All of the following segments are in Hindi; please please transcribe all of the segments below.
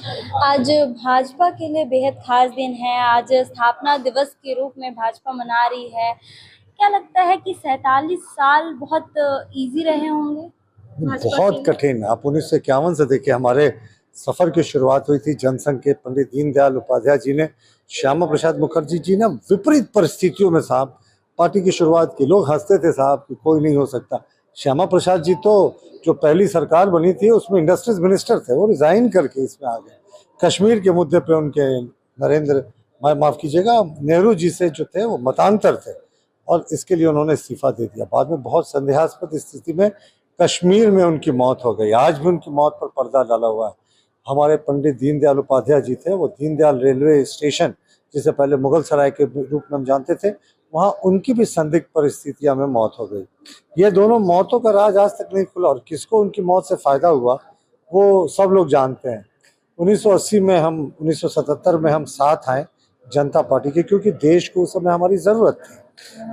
आज भाजपा के लिए बेहद खास दिन है। आज स्थापना दिवस के रूप में भाजपा मना रही है। क्या लगता है कि 47 साल बहुत इजी रहे होंगे भाजपा के बहुत लिए? कठिन। आप 1951 से देखिए, हमारे सफर की शुरुआत हुई थी जनसंघ के पंडित दीनदयाल उपाध्याय जी ने, श्यामा प्रसाद मुखर्जी जी ने विपरीत परिस्थितियों में साहब पार्टी की शुरुआत की। लोग हंसते थे साहब कि कोई नहीं हो सकता। श्यामा प्रसाद जी तो जो पहली सरकार बनी थी उसमें इंडस्ट्रीज मिनिस्टर थे, वो रिजाइन करके इसमें आ गए। कश्मीर के मुद्दे पे उनके नरेंद्र माफ कीजिएगा नेहरू जी से जो थे वो मतांतर थे, और इसके लिए उन्होंने इस्तीफा दे दिया। बाद में बहुत संदेहास्पद स्थिति में कश्मीर में उनकी मौत हो गई। आज भी उनकी मौत पर पर्दा डाला हुआ है। हमारे पंडित दीनदयाल उपाध्याय जी थे, वो दीनदयाल रेलवे स्टेशन, जिसे पहले मुगल सराय के रूप में हम जानते थे, वहाँ उनकी भी संदिग्ध परिस्थितियों में मौत हो गई। ये दोनों मौतों का राज आज तक नहीं खुला, और किसको उनकी मौत से फायदा हुआ वो सब लोग जानते हैं। 1980 में हम 1977 में हम साथ आए जनता पार्टी के, क्योंकि देश को उस समय हमारी ज़रूरत थी।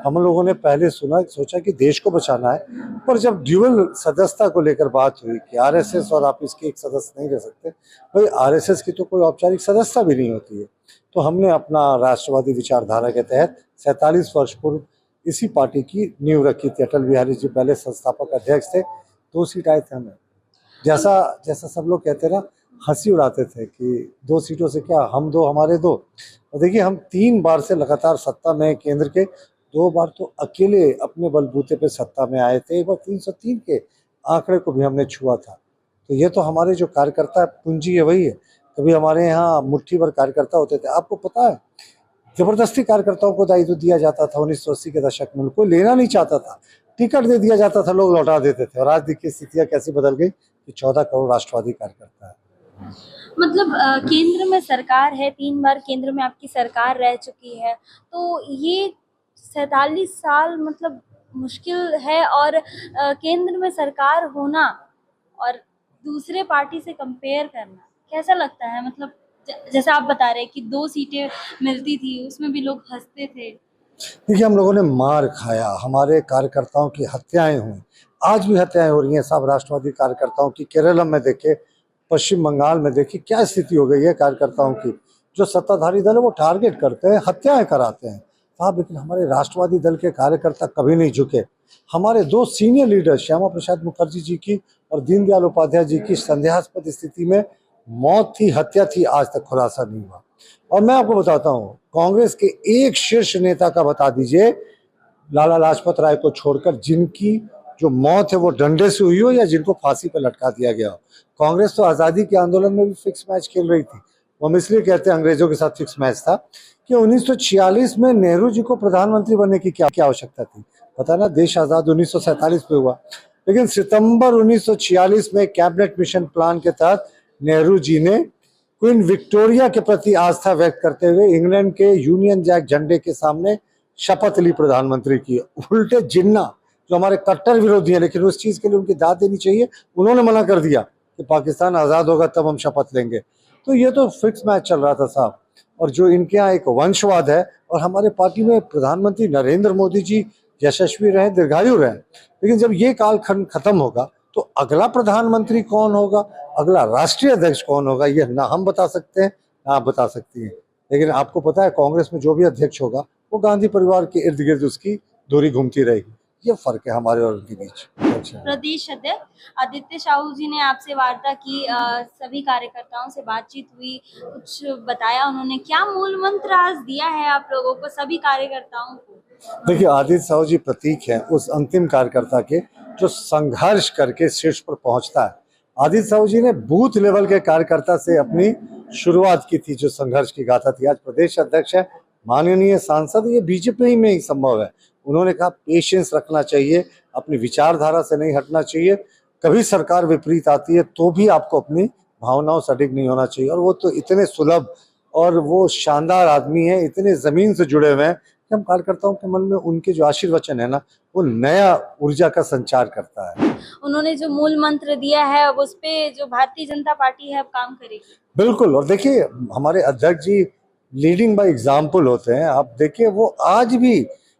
हम लोगों ने पहले सोचा कि देश को बचाना है, पर जब ड्यूअल सदस्यता को लेकर बात हुई कि आरएसएस और आप इसके एक सदस्य नहीं रह सकते, भाई आरएसएस की तो कोई औपचारिक सदस्यता भी नहीं होती है, तो हमने अपना राष्ट्रवादी विचारधारा के तहत 47 वर्ष पूर्व इसी पार्टी की नींव रखी थी। अटल बिहारी जी पहले संस्थापक अध्यक्ष थे, 2 सीट आए थे हमें। जैसा जैसा सब लोग कहते हैं ना, हंसी उड़ाते थे कि 2 सीटों से क्या, हम 2 हमारे 2। और देखिए, हम 3 बार से लगातार सत्ता में केंद्र के, 2 बार तो अकेले अपने बलबूते पे सत्ता में आए थे। एक बार 303 के आंकड़े को भी हमने छुआ था। तो ये तो हमारे जो कार्यकर्ता पूंजी है वही है। कभी हमारे यहाँ मुट्ठी भर कार्यकर्ता होते थे, आपको पता है, जबरदस्ती कार्यकर्ताओं को दायित्व दिया जाता था। 1980 के दशक में कोई लेना नहीं चाहता था, टिकट दे दिया जाता था, लोग लौटा देते थे। और आज देखिए स्थितियाँ कैसी बदल गई कि 14 करोड़ राष्ट्रवादी कार्यकर्ता है। मतलब केंद्र में सरकार है, 3 बार केंद्र में आपकी सरकार रह चुकी है, तो ये 47 साल मतलब मुश्किल है। और केंद्र में सरकार होना और दूसरे पार्टी से कंपेयर करना कैसा लगता है? मतलब जैसा आप बता रहे हैं कि 2 सीटें मिलती थी, उसमें भी लोग हंसते थे। देखिए, हम लोगों ने मार खाया, हमारे कार्यकर्ताओं की हत्याएं हुई, आज भी हत्याएं हो रही हैं सब राष्ट्रवादी कार्यकर्ताओं की। केरल में देखिए, पश्चिम बंगाल में देखिए क्या स्थिति हो गई है कार्यकर्ताओं की। जो सत्ताधारी दल है वो टारगेट करते हैं, हत्याएं कराते हैं साहब, लेकिन हमारे राष्ट्रवादी दल के कार्यकर्ता कभी नहीं झुके। हमारे 2 सीनियर लीडर श्यामा प्रसाद मुखर्जी जी की और दीनदयाल उपाध्याय जी की संदेहास्पद स्थिति में मौत थी, हत्या थी, आज तक खुलासा नहीं हुआ। और मैं आपको बताता हूँ, कांग्रेस के एक शीर्ष नेता का बता दीजिए, लाला लाजपत राय को छोड़कर, जिनकी जो मौत है वो डंडे से हुई हो या जिनको फांसी पर लटका दिया गया हो। कांग्रेस तो आज़ादी के आंदोलन में भी फिक्स मैच खेल रही थी। वो हम इसलिए कहते हैं अंग्रेजों के साथ फिक्स मैच था कि 1946 में नेहरू जी को प्रधानमंत्री बनने की क्या आवश्यकता थी। पता ना, देश आज़ाद 1947 में हुआ, लेकिन सितंबर 1946 में कैबिनेट मिशन प्लान के तहत नेहरू जी ने क्वीन विक्टोरिया के प्रति आस्था व्यक्त करते हुए इंग्लैंड के यूनियन जैक झंडे के सामने शपथ ली प्रधानमंत्री की। उल्टे जिन्ना जो हमारे कट्टर विरोधी हैं, लेकिन उस चीज के लिए उनकी दाद देनी चाहिए, उन्होंने मना कर दिया कि पाकिस्तान आजाद होगा तब हम शपथ लेंगे। तो ये तो फिक्स मैच चल रहा था साहब। और जो इनके यहाँ एक वंशवाद है, और हमारे पार्टी में प्रधानमंत्री नरेंद्र मोदी जी यशस्वी रहे, दीर्घायु रहे, लेकिन जब ये कालखंड खत्म होगा तो अगला प्रधानमंत्री कौन होगा, अगला राष्ट्रीय अध्यक्ष कौन होगा, ये ना हम बता सकते हैं ना आप बता सकती हैं। लेकिन आपको पता है, कांग्रेस में जो भी अध्यक्ष होगा वो गांधी परिवार के इर्द गिर्द उसकी दूरी घूमती रहेगी। ये फर्क है हमारे और उनके बीच। अच्छा। प्रदेश अध्यक्ष आदित्य साहू जी ने आपसे वार्ता की, सभी कार्यकर्ताओं से बातचीत हुई, कुछ बताया उन्होंने? क्या मूल मंत्र आज दिया है आप लोगों को, सभी कार्यकर्ताओं को? देखिए, आदित्य साहू जी प्रतीक हैं उस अंतिम कार्यकर्ता के जो संघर्ष करके शीर्ष पर पहुंचता है। आदित्य साहू जी ने बूथ लेवल के कार्यकर्ता से अपनी शुरुआत की थी, जो संघर्ष की गाथा थी। आज प्रदेश अध्यक्ष है, माननीय सांसद, ये बीजेपी में ही संभव है। उन्होंने कहा पेशेंस रखना चाहिए, अपनी विचारधारा से नहीं हटना चाहिए। कभी सरकार विपरीत आती है तो भी आपको अपनी भावनाओं से अडिग नहीं होना चाहिए। और वो तो इतने सुलभ और वो शानदार आदमी है, इतने जमीन से जुड़े हुए हैं कि हम कार्यकर्ताओं के मन में उनके जो आशीर्वचन है ना, वो नया ऊर्जा का संचार करता है। उन्होंने जो मूल मंत्र दिया है अब उस पे जो भारतीय जनता पार्टी है अब काम करेगी। बिल्कुल। और देखिए, हमारे अध्यक्ष जी लीडिंग बाय एग्जाम्पल होते हैं। आप देखिए, वो आज भी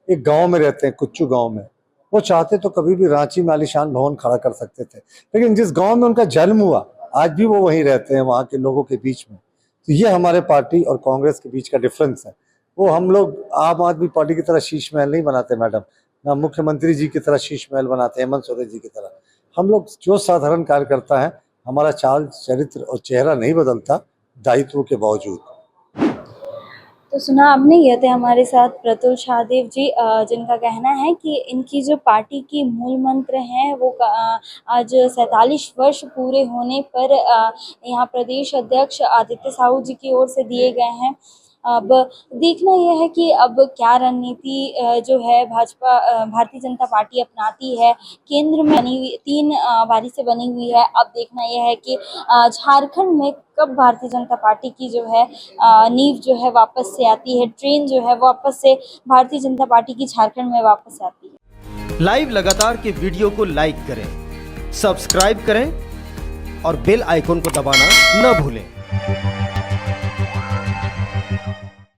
एक गांव में रहते हैं, कुच्चू गांव में। वो चाहते तो कभी भी रांची में आलीशान भवन खड़ा कर सकते थे, लेकिन जिस गांव में उनका जन्म हुआ आज भी वो वहीं रहते हैं, वहाँ के लोगों के बीच में। तो ये हमारे पार्टी और कांग्रेस के बीच का डिफरेंस है। वो हम लोग आम आदमी पार्टी की तरह शीश महल नहीं बनाते मैडम, ना मुख्यमंत्री जी की तरह शीश महल बनाते हैं, हेमंत सोरेन जी की तरह। हम लोग जो साधारण कार्यकर्ता है, हमारा चाल चरित्र और चेहरा नहीं बदलता दायित्व के बावजूद। तो सुना आपने, ये थे हमारे साथ प्रतुल शाहदेव जी, जिनका कहना है कि इनकी जो पार्टी की मूल मंत्र हैं वो आज 47 वर्ष पूरे होने पर यहाँ प्रदेश अध्यक्ष आदित्य साहू जी की ओर से दिए गए हैं। अब देखना यह है कि अब क्या रणनीति जो है भाजपा भारतीय जनता पार्टी अपनाती है। केंद्र में बनी हुई 3 बारी से बनी हुई है। अब देखना यह है कि झारखंड में कब भारतीय जनता पार्टी की जो है नींव जो है वापस से आती है, ट्रेन जो है वापस से भारतीय जनता पार्टी की झारखंड में वापस आती है। लाइव लगातार के वीडियो को लाइक करें, सब्सक्राइब करें और बेल आइकन को दबाना न भूलें।